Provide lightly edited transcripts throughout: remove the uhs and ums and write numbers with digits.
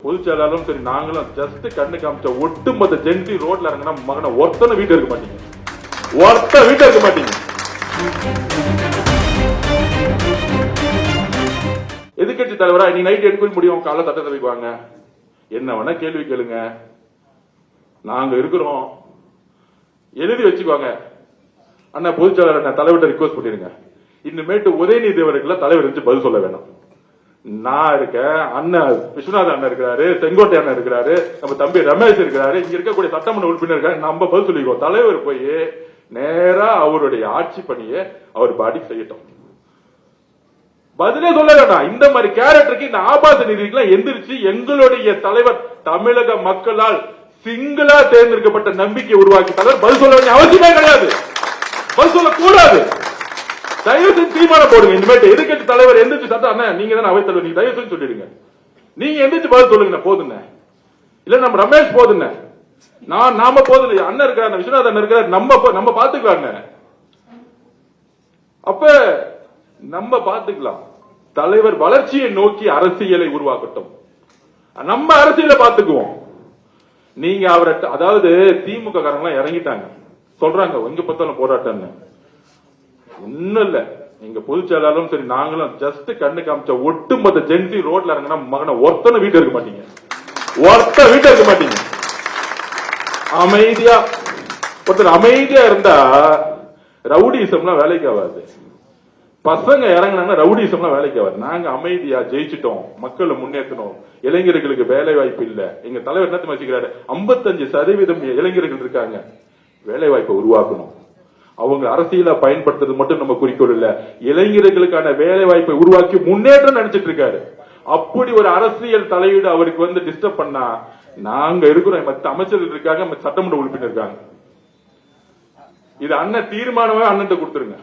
பொதுச் செயலாளரும் சரி நாங்களும் ஜஸ்ட் கண்ணு காமிச்ச ஒட்டுமொத்த ஜென்சி ரோட்ல இறங்கினா மகனை ஒருத்தனை வீட்டு இருக்க மாட்டீங்க, ஒருத்த வீட்டு இருக்க மாட்டீங்க. எதிர்கட்சி தலைவரா நீ நைட் எடுக்க முடியும், காலைல சட்டத்தை வைக்குவாங்க, என்ன வேணா கேள்வி கேளுங்க, நாங்க இருக்கிறோம், எழுதி வச்சுக்குவாங்க. அண்ணா பொதுச் செயலாளர் தலைவர்கிட்ட ரிக்வஸ்ட் பண்ணிருங்க, இனிமேட்டு உதயநிதி அவர்கள் தலைவர் இருந்து பதில் சொல்ல வேண்டாம். நான் இருக்க, அண்ணன் விஸ்வநாத அண்ணன் இருக்கிறாரு, செங்கோட்டை அண்ணன் இருக்கிறாரு, நம்ம தம்பி ரமேஷ் இருக்கிறாரு, இங்க இருக்கக்கூடிய சட்டமன்ற உறுப்பினர் நம்ம பதில் சொல்லிக்குவோம். தலைவர் போய் நேரா அவருடைய ஆட்சி பணியை அவர் பாடி செய்யட்டும், பதிலே சொல்ல வேண்டாம். இந்த மாதிரி கேரக்டருக்கு இந்த ஆபாச நிதிக்கெல்லாம் எந்திரிச்சு எங்களுடைய தலைவர் தமிழக மக்களால் சிங்களா தேர்ந்தெடுக்கப்பட்ட நம்பிக்கை உருவாக்கி தலைவர் பதில் சொல்ல வேண்டிய அவசியமே கிடையாது, பதில் சொல்லக்கூடாது. தயவு செஞ்சு தீர்மானம் போடுங்க. இனிமேட்டு எதிர்கட்சி தலைவர் எந்திரிச்சு சட்டம் அண்ணா நீங்க தானே அவை தலைவர், நீங்க தயவு செஞ்சு சொல்லிடுங்க, நீங்க எந்திரிச்சு பதில் சொல்லுங்க போதுங்க. இல்ல நம்ம ரமேஷ் போதுங்க, நாம போதும், அண்ணன் இருக்கிறார், விஸ்வநாத் அண்ணன் இருக்கிறார், நம்ம பாத்துக்கலாங்க. அப்ப நம்ம பாத்துக்கலாம். தலைவர் வளர்ச்சியை நோக்கி அரசியலை உருவாக்கட்டும், நம்ம அரசியலை பாத்துக்குவோம். நீங்க அவரை, அதாவது திமுக காரங்க இறங்கிட்டாங்க சொல்றாங்க எங்க பார்த்தாலும் போராட்டம், ஒண்ணும் இல்ல. எங்க பொதுச் செயலாளரும் சரி நாங்களும் ஜஸ்ட் கண்ணு காமிச்ச ஒட்டுமொத்த ஜென்சி ரோட்ல இறங்கினா மகனை ஒருத்தனை வீட்டு இருக்க மாட்டீங்க, ஒருத்த வீட்டு இருக்க மாட்டீங்க. அமைதியா ஒருத்தர் அமைதியா இருந்தா ரவுடிசம்லாம் வேலைக்கு ஆகாது. பசங்க இறங்கினாங்கன்னா ரவுடிசம்லாம் வேலைக்கு ஆகாது. நாங்க அமைதியா ஜெயிச்சிட்டோம், மக்களை முன்னேற்றணும், இளைஞர்களுக்கு வேலை வாய்ப்பு இல்ல. எங்க தலைவர் என்ன வச்சுக்கிறாரு, 55% இளைஞர்கள் இருக்காங்க, வேலை வாய்ப்பை உருவாக்கணும். அவங்க அரசியல பயன்படுத்துறது மட்டும் நம்ம குறிக்கோள் இல்ல, இளைஞர்களுக்கான வேலை வாய்ப்பை உருவாக்கி முன்னேற்றம் நினைச்சிட்டு இருக்காரு. அப்படி ஒரு அரசியல் தலையீடு அவருக்கு வந்து டிஸ்டர்ப் பண்ணா, நாங்க இருக்கிறோம், மற்ற அமைச்சர்கள் இருக்காங்க, சட்டமன்ற உறுப்பினர் இருக்காங்க. இது அண்ணன் தீர்மானமே அண்ணன் கொடுத்துருங்க,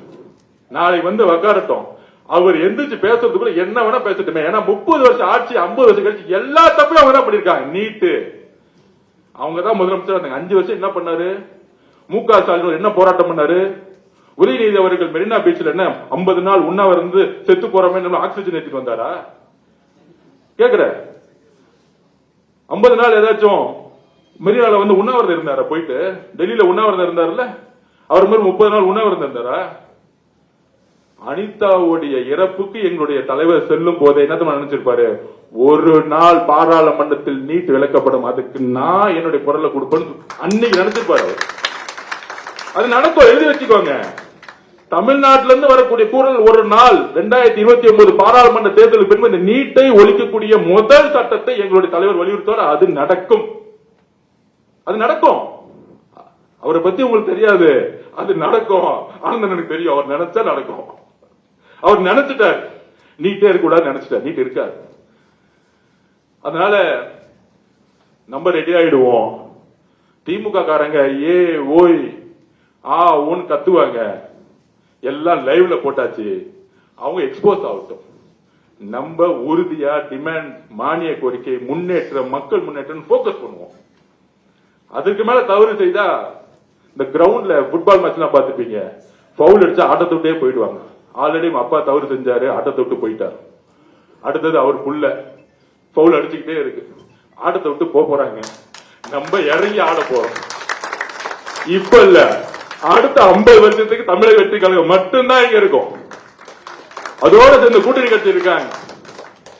நாளை வந்து உக்காரட்டும். அவர் எந்திரிச்சு பேசுறதுக்குள்ள என்ன வேணா பேசட்டுமே. ஏன்னா 30 வருஷம் ஆட்சி, 50 வருஷம் கழிச்சு எல்லா தப்பையும் அவங்க தான் பண்ணிருக்காங்க. நீட்டு அவங்க தான் முதலமைச்சர் இருந்தாங்க, 5 வருஷம் என்ன பண்ணாரு? மு.க. ஸ்டாலின் என்ன போராட்டம் பண்ணாரு? உதயநிதி அவர்கள் மெரினா பீச்ல என்ன 50 நாள் உண்ணாவிரதம் இருந்து செத்து போறோமே ஆக்சிஜன் ஏற்றிட்டு வந்தாரா? கேக்குற 50 நாள் ஏதாச்சும் மெரினால வந்து உண்ணாவிரதம் இருந்தாரா? போயிட்டு டெல்லியில உண்ணாவிரதம் இருந்தாருல்ல, அவர் மாதிரி 30 நாள் உண்ணாவிரதம் இருந்தாரா? அனிதாவுடைய இறப்புக்கு எங்களுடைய தலைவர் செல்லும் போதே என்ன நினைச்சிருப்பாரு, ஒரு நாள் பாராளுமன்றத்தில் நீட் விளக்கப்படும், அதுக்கு நான் என்னுடைய குரலை கொடுப்பேன்னு அன்னைக்கு நினைச்சிருப்பாரு. அது நடக்கும், எழுதி வச்சுக்கோங்க. தமிழ்நாட்டில இருந்து வரக்கூடிய குரல் ஒரு நாள் 2029 பாராளுமன்ற தேர்தலுக்கு பின்பு இந்த நீட்டை ஒழிக்கக்கூடிய முதல் சட்டத்தை எங்களுடைய தலைவர் வலியுறுத்துவார். அது நடக்கும், அது நடக்கும். அவரை பத்தி உங்களுக்கு தெரியாது, அது நடக்கும். ஆனந்தனுக்கு தெரியும், அவர் நினைச்சா நடக்கும். அவர் நினைச்சிட்டார் நீட்டே இருக்கக்கூடாது, நினைச்சிட்டார் நீட் இருக்காது. அதனால நம்ம ரெடி ஆயிடுவோம். திமுக காரங்க ஏ ஓய் ஆ ஓன்னு கத்துவாங்க, எல்லாம் லைவ்ல போட்டாச்சு, அவங்க எக்ஸ்போஸ் ஆகட்டும். நம்ம உறுதியா டிமாண்ட், மானிய கோரிக்கை, முன்னேற்றம், மக்கள் முன்னேற்றம் போக்கஸ் பண்ணுவோம். அதுக்கு மேல தவறு செய்தா இந்த கிரவுண்ட்ல ஃபுட்பால் மேட்ச் எல்லாம் பாத்துப்பீங்க, பவுல் அடிச்சா ஆட்டத்தை விட்டே போயிடுவாங்க. ஆல்ரெடி அப்பா தவறு செஞ்சாரு, ஆட்டத்தை விட்டு போயிட்டாரு. அடுத்தது அவர் புள்ள பவுல் அடிச்சுக்கிட்டே இருக்கு, ஆட்டத்தை விட்டு போறாங்க. நம்ம இறங்கி ஆட போறோம். இப்ப இல்ல, அடுத்த 50 வருஷத்துக்கு தமிழக வெற்றி கழகம் மட்டும்தான் இங்க இருக்கும். அதோட சேர்ந்து கூட்டணி கட்சி இருக்காங்க.